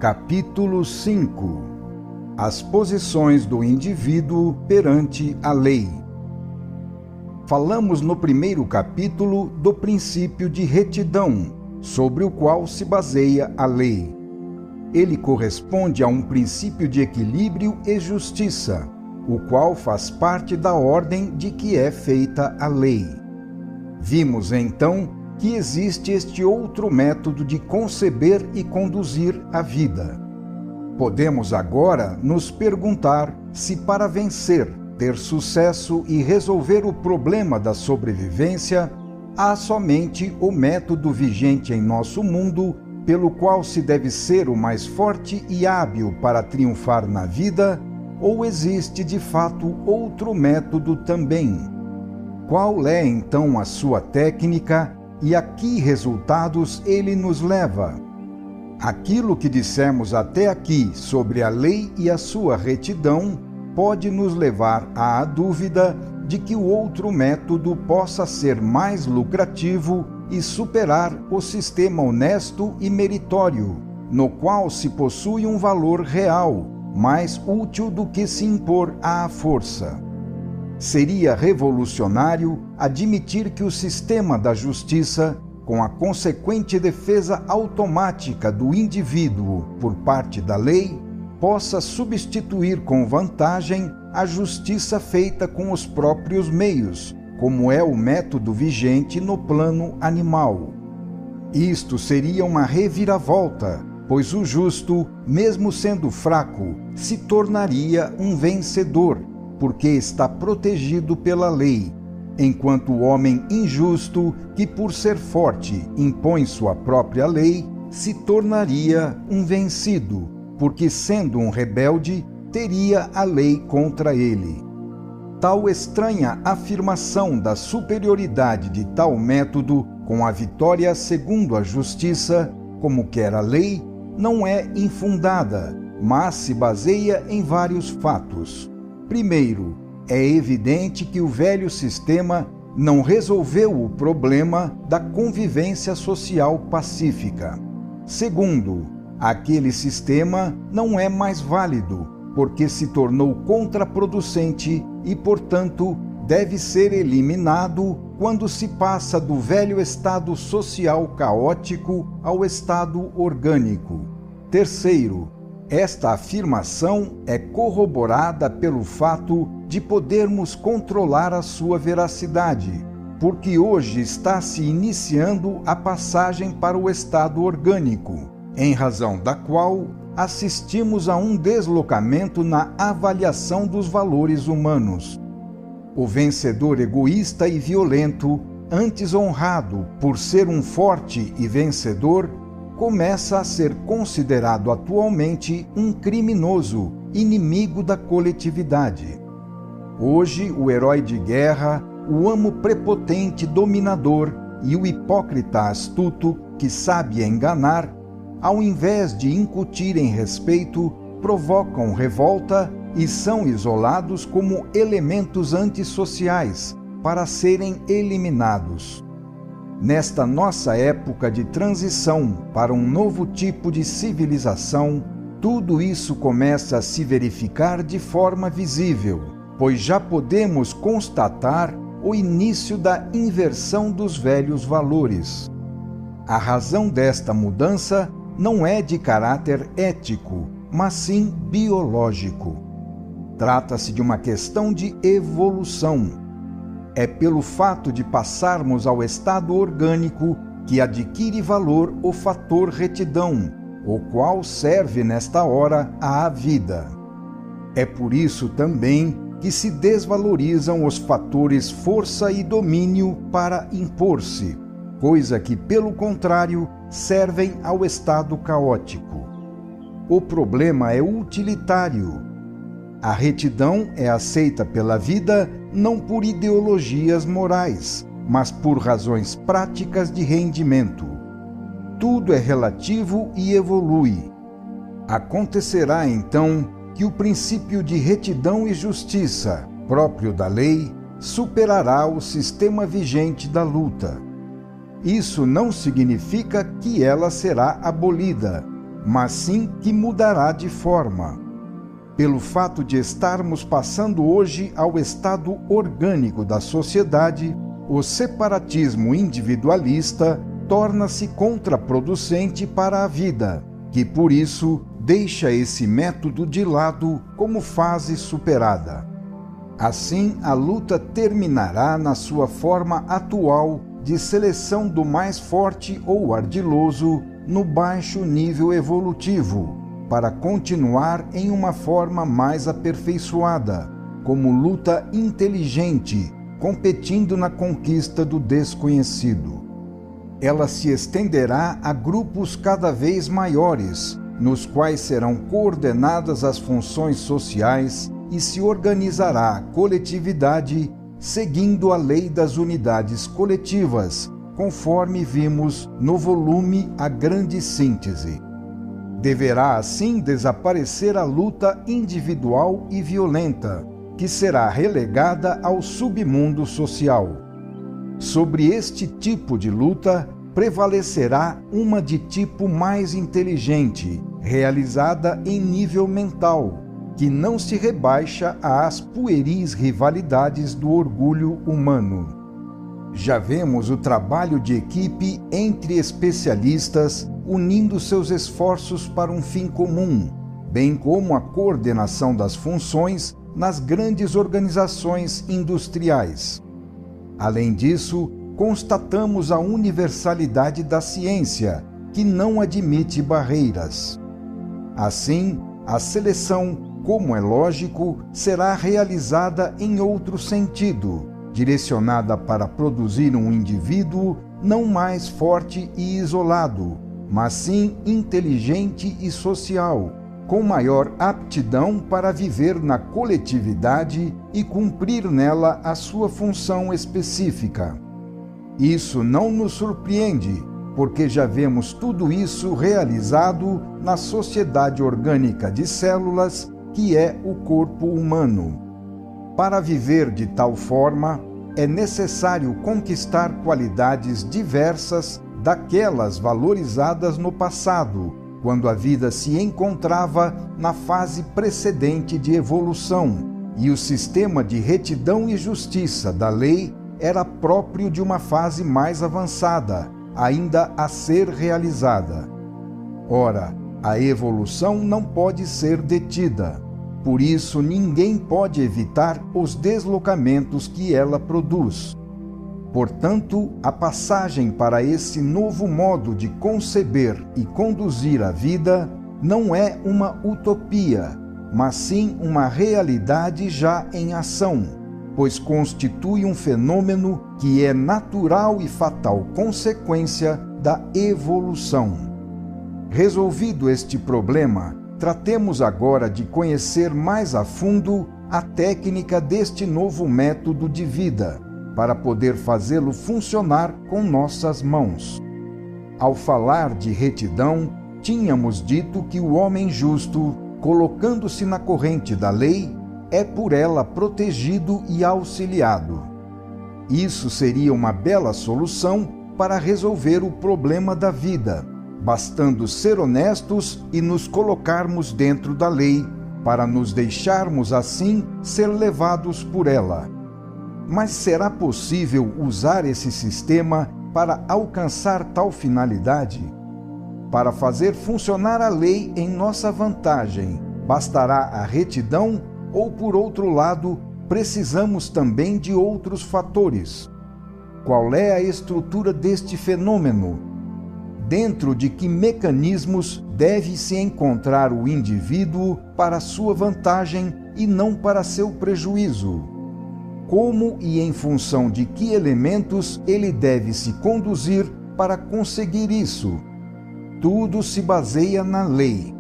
Capítulo 5. As posições do indivíduo perante a lei. Falamos no primeiro capítulo do princípio de retidão, sobre o qual se baseia a lei. Ele corresponde a um princípio de equilíbrio e justiça, o qual faz parte da ordem de que é feita a lei. Vimos então que existe este outro método de conceber e conduzir a vida. Podemos agora nos perguntar se para vencer, ter sucesso e resolver o problema da sobrevivência, há somente o método vigente em nosso mundo, pelo qual se deve ser o mais forte e hábil para triunfar na vida, ou existe de fato outro método também? Qual é então a sua técnica e a que resultados ele nos leva? Aquilo que dissemos até aqui sobre a lei e a sua retidão pode nos levar à dúvida de que o outro método possa ser mais lucrativo e superar o sistema honesto e meritório, no qual se possui um valor real, mais útil do que se impor à força. Seria revolucionário admitir que o sistema da justiça, com a consequente defesa automática do indivíduo por parte da lei, possa substituir com vantagem a justiça feita com os próprios meios, como é o método vigente no plano animal. Isto seria uma reviravolta, pois o justo, mesmo sendo fraco, se tornaria um vencedor, porque está protegido pela lei, enquanto o homem injusto, que por ser forte impõe sua própria lei, se tornaria um vencido, porque sendo um rebelde, teria a lei contra ele. Tal estranha afirmação da superioridade de tal método com a vitória segundo a justiça, como quer a lei, não é infundada, mas se baseia em vários fatos. Primeiro, é evidente que o velho sistema não resolveu o problema da convivência social pacífica. Segundo, aquele sistema não é mais válido, porque se tornou contraproducente e, portanto, deve ser eliminado quando se passa do velho estado social caótico ao estado orgânico. Terceiro, esta afirmação é corroborada pelo fato de podermos controlar a sua veracidade, porque hoje está se iniciando a passagem para o estado orgânico, em razão da qual assistimos a um deslocamento na avaliação dos valores humanos. O vencedor egoísta e violento, antes honrado por ser um forte e vencedor, começa a ser considerado atualmente um criminoso, inimigo da coletividade. Hoje, o herói de guerra, o amo prepotente dominador e o hipócrita astuto que sabe enganar, ao invés de incutirem respeito, provocam revolta e são isolados como elementos antissociais para serem eliminados. Nesta nossa época de transição para um novo tipo de civilização, tudo isso começa a se verificar de forma visível, pois já podemos constatar o início da inversão dos velhos valores. A razão desta mudança não é de caráter ético, mas sim biológico. Trata-se de uma questão de evolução. É pelo fato de passarmos ao estado orgânico que adquire valor o fator retidão, o qual serve nesta hora à vida. É por isso também que se desvalorizam os fatores força e domínio para impor-se, coisa que, pelo contrário, servem ao estado caótico. O problema é utilitário. A retidão é aceita pela vida não por ideologias morais, mas por razões práticas de rendimento. Tudo é relativo e evolui. Acontecerá então que o princípio de retidão e justiça, próprio da lei, superará o sistema vigente da luta. Isso não significa que ela será abolida, mas sim que mudará de forma. Pelo fato de estarmos passando hoje ao estado orgânico da sociedade, o separatismo individualista torna-se contraproducente para a vida, que por isso deixa esse método de lado como fase superada. Assim, a luta terminará na sua forma atual de seleção do mais forte ou ardiloso no baixo nível evolutivo, para continuar em uma forma mais aperfeiçoada, como luta inteligente, competindo na conquista do desconhecido. Ela se estenderá a grupos cada vez maiores, nos quais serão coordenadas as funções sociais e se organizará a coletividade seguindo a lei das unidades coletivas, conforme vimos no volume A Grande Síntese. Deverá assim desaparecer a luta individual e violenta, que será relegada ao submundo social. Sobre este tipo de luta prevalecerá uma de tipo mais inteligente, realizada em nível mental, que não se rebaixa às pueris rivalidades do orgulho humano. Já vemos o trabalho de equipe entre especialistas unindo seus esforços para um fim comum, bem como a coordenação das funções nas grandes organizações industriais. Além disso, constatamos a universalidade da ciência, que não admite barreiras. Assim, a seleção, como é lógico, será realizada em outro sentido, direcionada para produzir um indivíduo não mais forte e isolado, mas sim inteligente e social, com maior aptidão para viver na coletividade e cumprir nela a sua função específica. Isso não nos surpreende, porque já vemos tudo isso realizado na sociedade orgânica de células, que é o corpo humano. Para viver de tal forma, é necessário conquistar qualidades diversas daquelas valorizadas no passado, quando a vida se encontrava na fase precedente de evolução, e o sistema de retidão e justiça da lei era próprio de uma fase mais avançada, ainda a ser realizada. Ora, a evolução não pode ser detida, por isso ninguém pode evitar os deslocamentos que ela produz. Portanto, a passagem para esse novo modo de conceber e conduzir a vida não é uma utopia, mas sim uma realidade já em ação, pois constitui um fenômeno que é natural e fatal consequência da evolução. Resolvido este problema, tratemos agora de conhecer mais a fundo a técnica deste novo método de vida, para poder fazê-lo funcionar com nossas mãos. Ao falar de retidão, tínhamos dito que o homem justo, colocando-se na corrente da lei, é por ela protegido e auxiliado. Isso seria uma bela solução para resolver o problema da vida, bastando ser honestos e nos colocarmos dentro da lei, para nos deixarmos assim ser levados por ela. Mas será possível usar esse sistema para alcançar tal finalidade? Para fazer funcionar a lei em nossa vantagem, bastará a retidão ou, por outro lado, precisamos também de outros fatores? Qual é a estrutura deste fenômeno? Dentro de que mecanismos deve se encontrar o indivíduo para sua vantagem e não para seu prejuízo? Como e em função de que elementos ele deve se conduzir para conseguir isso? Tudo se baseia na lei.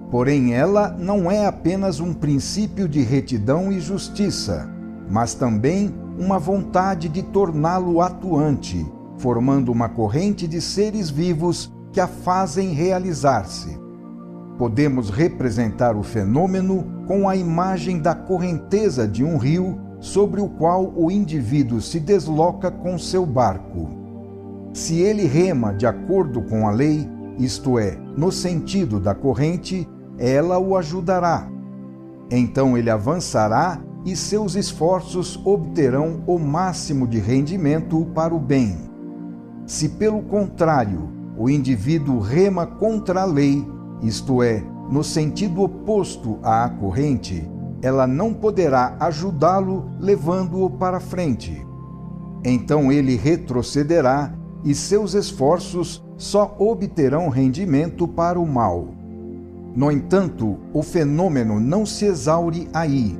Porém, ela não é apenas um princípio de retidão e justiça, mas também uma vontade de torná-lo atuante, formando uma corrente de seres vivos que a fazem realizar-se. Podemos representar o fenômeno com a imagem da correnteza de um rio sobre o qual o indivíduo se desloca com seu barco. Se ele rema de acordo com a lei, isto é, no sentido da corrente, ela o ajudará. Então ele avançará e seus esforços obterão o máximo de rendimento para o bem. Se, pelo contrário, o indivíduo rema contra a lei, isto é, no sentido oposto à corrente, ela não poderá ajudá-lo levando-o para frente. Então ele retrocederá e seus esforços só obterão rendimento para o mal. No entanto, o fenômeno não se exaure aí.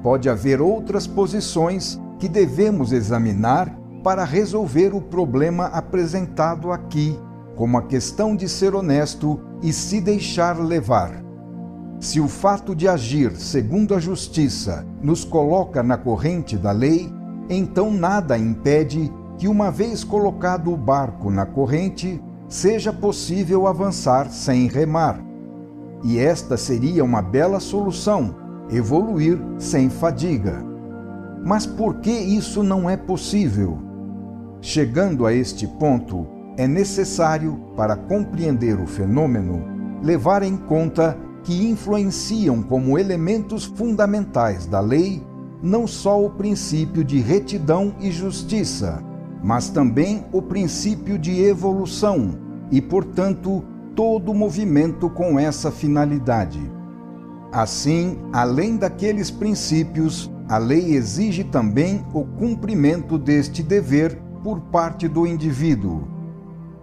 Pode haver outras posições que devemos examinar para resolver o problema apresentado aqui, como a questão de ser honesto e se deixar levar. Se o fato de agir segundo a justiça nos coloca na corrente da lei, então nada impede que, uma vez colocado o barco na corrente, seja possível avançar sem remar. E esta seria uma bela solução, evoluir sem fadiga. Mas por que isso não é possível? Chegando a este ponto, é necessário, para compreender o fenômeno, levar em conta que influenciam como elementos fundamentais da lei não só o princípio de retidão e justiça, mas também o princípio de evolução e, portanto, todo movimento com essa finalidade. Assim, além daqueles princípios, a lei exige também o cumprimento deste dever por parte do indivíduo.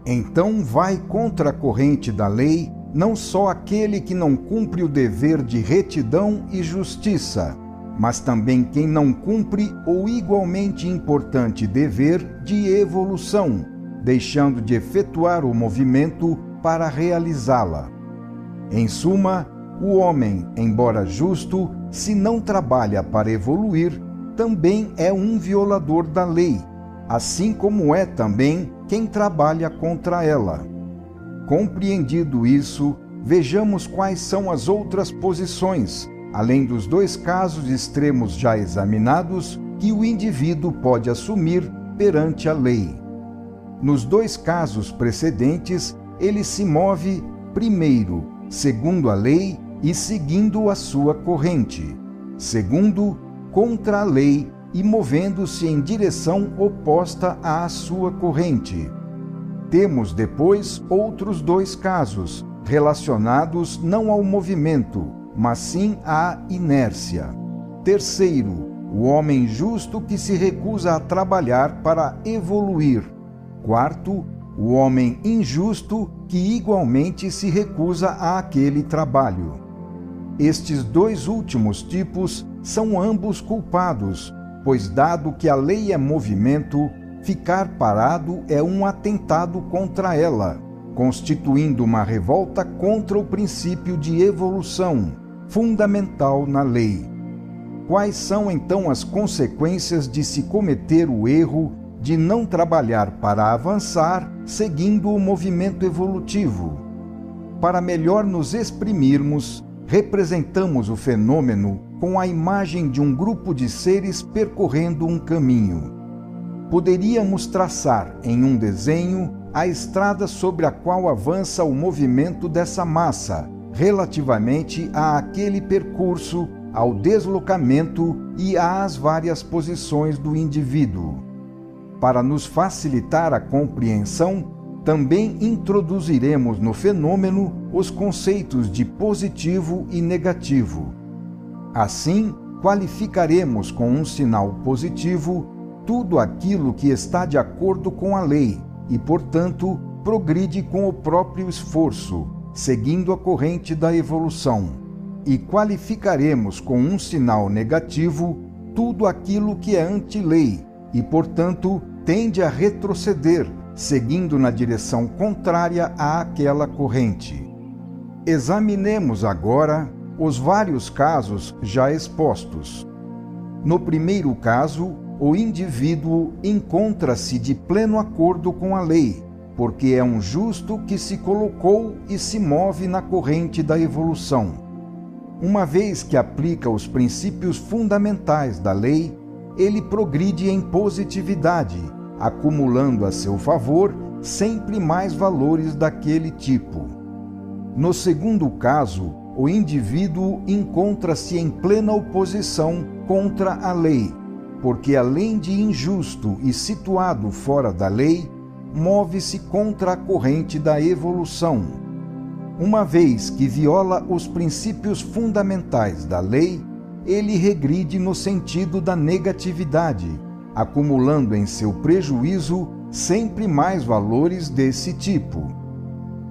Então vai contra a corrente da lei não só aquele que não cumpre o dever de retidão e justiça, mas também quem não cumpre o igualmente importante dever de evolução, deixando de efetuar o movimento para realizá-la. Em suma, o homem, embora justo, se não trabalha para evoluir, também é um violador da lei, assim como é também quem trabalha contra ela. Compreendido isso, vejamos quais são as outras posições, além dos dois casos extremos já examinados, que o indivíduo pode assumir perante a lei. Nos dois casos precedentes, ele se move, primeiro, segundo a lei e seguindo a sua corrente; segundo, contra a lei e movendo-se em direção oposta à sua corrente. Temos depois outros dois casos, relacionados não ao movimento, mas sim à inércia. Terceiro, o homem justo que se recusa a trabalhar para evoluir. Quarto, o homem injusto que igualmente se recusa àquele trabalho. Estes dois últimos tipos são ambos culpados, pois, dado que a lei é movimento, ficar parado é um atentado contra ela, constituindo uma revolta contra o princípio de evolução, fundamental na lei. Quais são então as consequências de se cometer o erro de não trabalhar para avançar seguindo o movimento evolutivo? Para melhor nos exprimirmos, representamos o fenômeno com a imagem de um grupo de seres percorrendo um caminho. Poderíamos traçar em um desenho a estrada sobre a qual avança o movimento dessa massa, relativamente àquele percurso, ao deslocamento e às várias posições do indivíduo. Para nos facilitar a compreensão, também introduziremos no fenômeno os conceitos de positivo e negativo. Assim, qualificaremos com um sinal positivo tudo aquilo que está de acordo com a lei e, portanto, progride com o próprio esforço, seguindo a corrente da evolução. E qualificaremos com um sinal negativo tudo aquilo que é anti-lei e, portanto, tende a retroceder, seguindo na direção contrária àquela corrente. Examinemos agora os vários casos já expostos. No primeiro caso, o indivíduo encontra-se de pleno acordo com a lei, porque é um justo que se colocou e se move na corrente da evolução. Uma vez que aplica os princípios fundamentais da lei, ele progride em positividade, acumulando a seu favor sempre mais valores daquele tipo. No segundo caso, o indivíduo encontra-se em plena oposição contra a lei, porque além de injusto e situado fora da lei, move-se contra a corrente da evolução. Uma vez que viola os princípios fundamentais da lei, ele regride no sentido da negatividade, acumulando em seu prejuízo sempre mais valores desse tipo.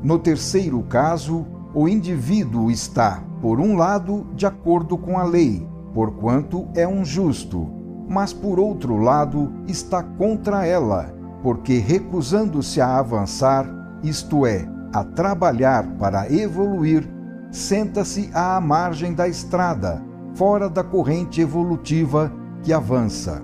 No terceiro caso, o indivíduo está, por um lado, de acordo com a lei, porquanto é um justo, mas por outro lado está contra ela, porque recusando-se a avançar, isto é, a trabalhar para evoluir, senta-se à margem da estrada, fora da corrente evolutiva que avança.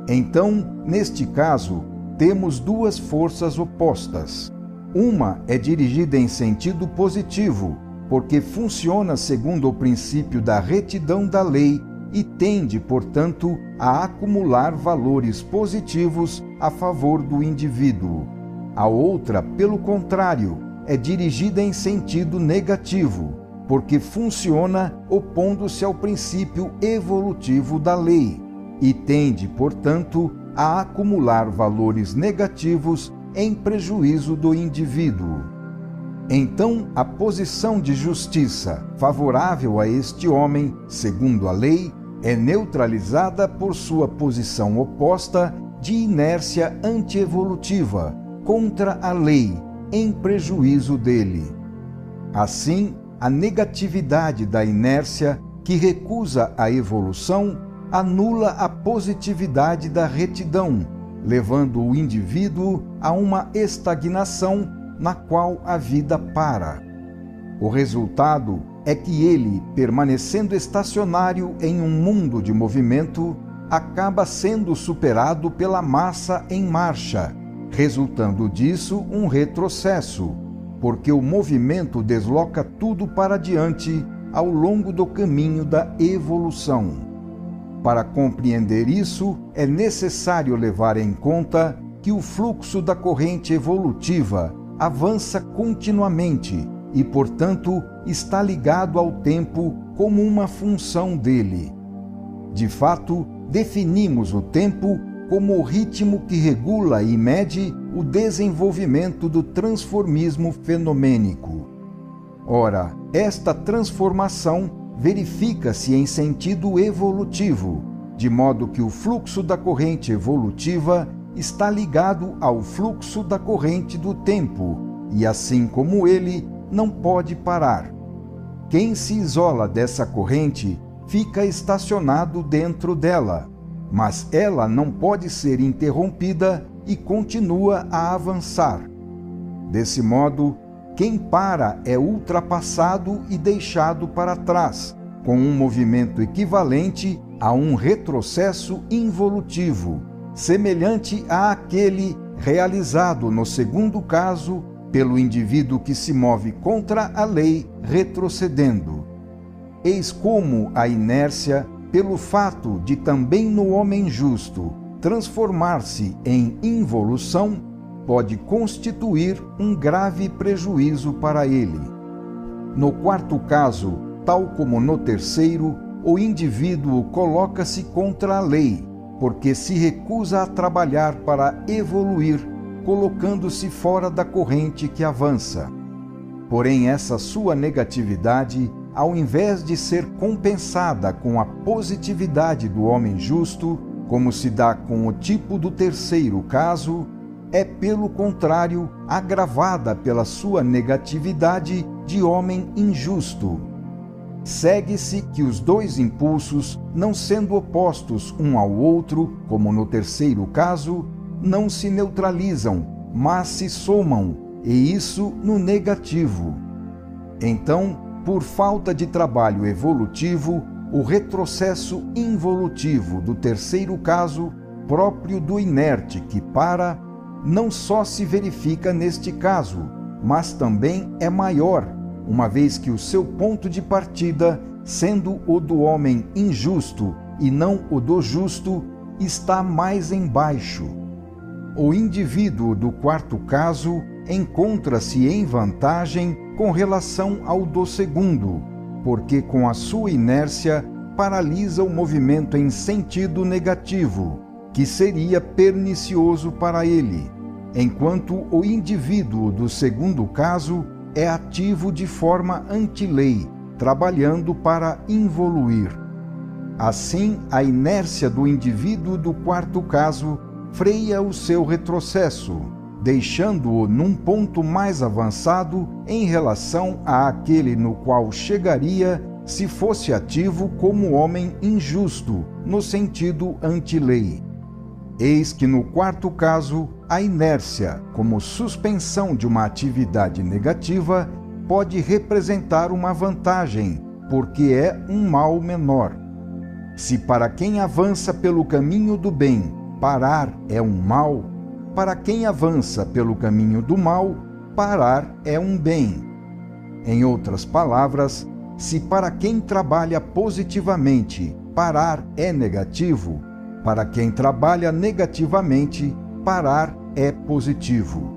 Então, neste caso, temos duas forças opostas. Uma é dirigida em sentido positivo, porque funciona segundo o princípio da retidão da lei e tende, portanto, a acumular valores positivos a favor do indivíduo. A outra, pelo contrário, é dirigida em sentido negativo, porque funciona opondo-se ao princípio evolutivo da lei e tende, portanto, a acumular valores negativos em prejuízo do indivíduo. Então, a posição de justiça favorável a este homem, segundo a lei, é neutralizada por sua posição oposta de inércia antievolutiva contra a lei, em prejuízo dele. Assim, a negatividade da inércia, que recusa a evolução, anula a positividade da retidão, levando o indivíduo a uma estagnação na qual a vida para. O resultado é que ele, permanecendo estacionário em um mundo de movimento, acaba sendo superado pela massa em marcha, resultando disso um retrocesso, porque o movimento desloca tudo para diante ao longo do caminho da evolução. Para compreender isso, é necessário levar em conta que o fluxo da corrente evolutiva avança continuamente e, portanto, está ligado ao tempo como uma função dele. De fato, definimos o tempo como o ritmo que regula e mede o desenvolvimento do transformismo fenomênico. Ora, esta transformação verifica-se em sentido evolutivo, de modo que o fluxo da corrente evolutiva está ligado ao fluxo da corrente do tempo, e assim como ele, não pode parar. Quem se isola dessa corrente fica estacionado dentro dela, mas ela não pode ser interrompida e continua a avançar. Desse modo, quem para é ultrapassado e deixado para trás, com um movimento equivalente a um retrocesso involutivo, semelhante àquele realizado no segundo caso pelo indivíduo que se move contra a lei retrocedendo. Eis como a inércia, pelo fato de também no homem justo transformar-se em involução, pode constituir um grave prejuízo para ele. No quarto caso, tal como no terceiro, o indivíduo coloca-se contra a lei, porque se recusa a trabalhar para evoluir, colocando-se fora da corrente que avança. Porém, essa sua negatividade, ao invés de ser compensada com a positividade do homem justo, como se dá com o tipo do terceiro caso, é, pelo contrário, agravada pela sua negatividade de homem injusto. Segue-se que os dois impulsos, não sendo opostos um ao outro, como no terceiro caso, não se neutralizam, mas se somam, e isso no negativo. Então, por falta de trabalho evolutivo, o retrocesso involutivo do terceiro caso, próprio do inerte que para, não só se verifica neste caso, mas também é maior, uma vez que o seu ponto de partida, sendo o do homem injusto e não o do justo, está mais embaixo. o indivíduo do quarto caso encontra-se em vantagem com relação ao do segundo, porque com a sua inércia paralisa o movimento em sentido negativo, que seria pernicioso para ele, enquanto o indivíduo do segundo caso é ativo de forma anti-lei, trabalhando para involuir. Assim, a inércia do indivíduo do quarto caso freia o seu retrocesso, deixando-o num ponto mais avançado em relação àquele no qual chegaria se fosse ativo como homem injusto, no sentido anti-lei. Eis que no quarto caso, a inércia, como suspensão de uma atividade negativa, pode representar uma vantagem, porque é um mal menor. Se para quem avança pelo caminho do bem, parar é um mal, para quem avança pelo caminho do mal, parar é um bem. Em outras palavras, se para quem trabalha positivamente, parar é negativo, para quem trabalha negativamente, parar é positivo.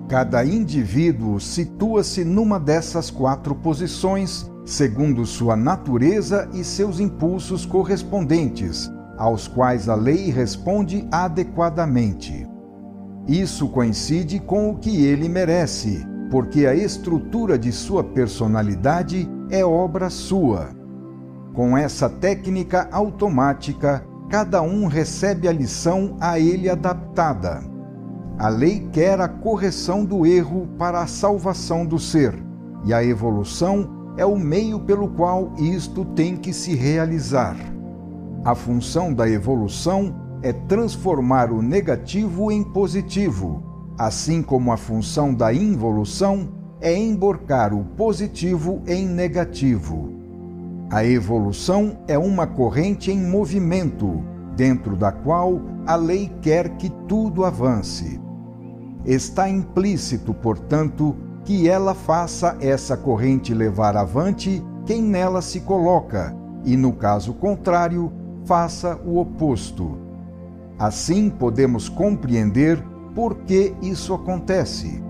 Cada indivíduo situa-se numa dessas quatro posições, segundo sua natureza e seus impulsos correspondentes, aos quais a lei responde adequadamente. Isso coincide com o que ele merece, porque a estrutura de sua personalidade é obra sua. Com essa técnica automática, cada um recebe a lição a ele adaptada. A lei quer a correção do erro para a salvação do ser, e a evolução é o meio pelo qual isto tem que se realizar. A função da evolução é transformar o negativo em positivo, assim como a função da involução é emborcar o positivo em negativo. A evolução é uma corrente em movimento, dentro da qual a lei quer que tudo avance. Está implícito, portanto, que ela faça essa corrente levar avante quem nela se coloca, e, no caso contrário, faça o oposto. Assim podemos compreender por que isso acontece.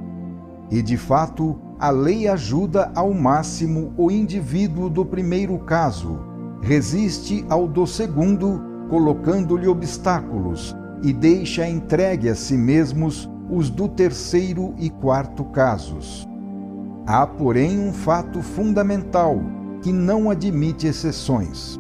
E, de fato, a lei ajuda ao máximo o indivíduo do primeiro caso, resiste ao do segundo, colocando-lhe obstáculos, e deixa entregue a si mesmos os do terceiro e quarto casos. Há, porém, um fato fundamental, que não admite exceções.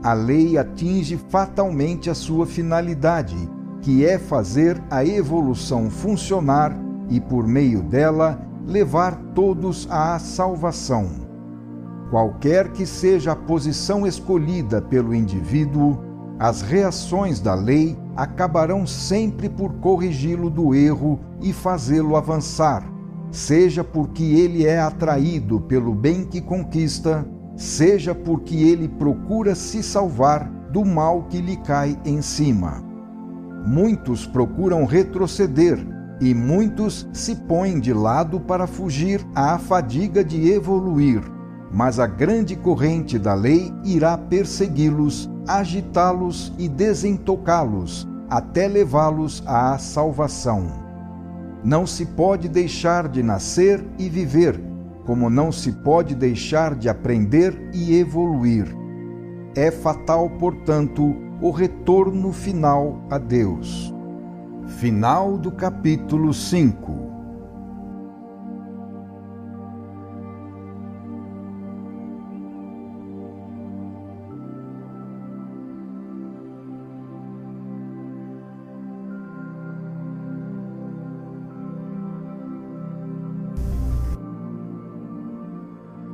A lei atinge fatalmente a sua finalidade, que é fazer a evolução funcionar e, por meio dela, levar todos à salvação. Qualquer que seja a posição escolhida pelo indivíduo, as reações da lei acabarão sempre por corrigi-lo do erro e fazê-lo avançar, seja porque ele é atraído pelo bem que conquista, seja porque ele procura se salvar do mal que lhe cai em cima. Muitos procuram retroceder e muitos se põem de lado para fugir à fadiga de evoluir, mas a grande corrente da lei irá persegui-los, agitá-los e desentocá-los, até levá-los à salvação. Não se pode deixar de nascer e viver, como não se pode deixar de aprender e evoluir. É fatal, portanto, o retorno final a Deus. Final do capítulo 5.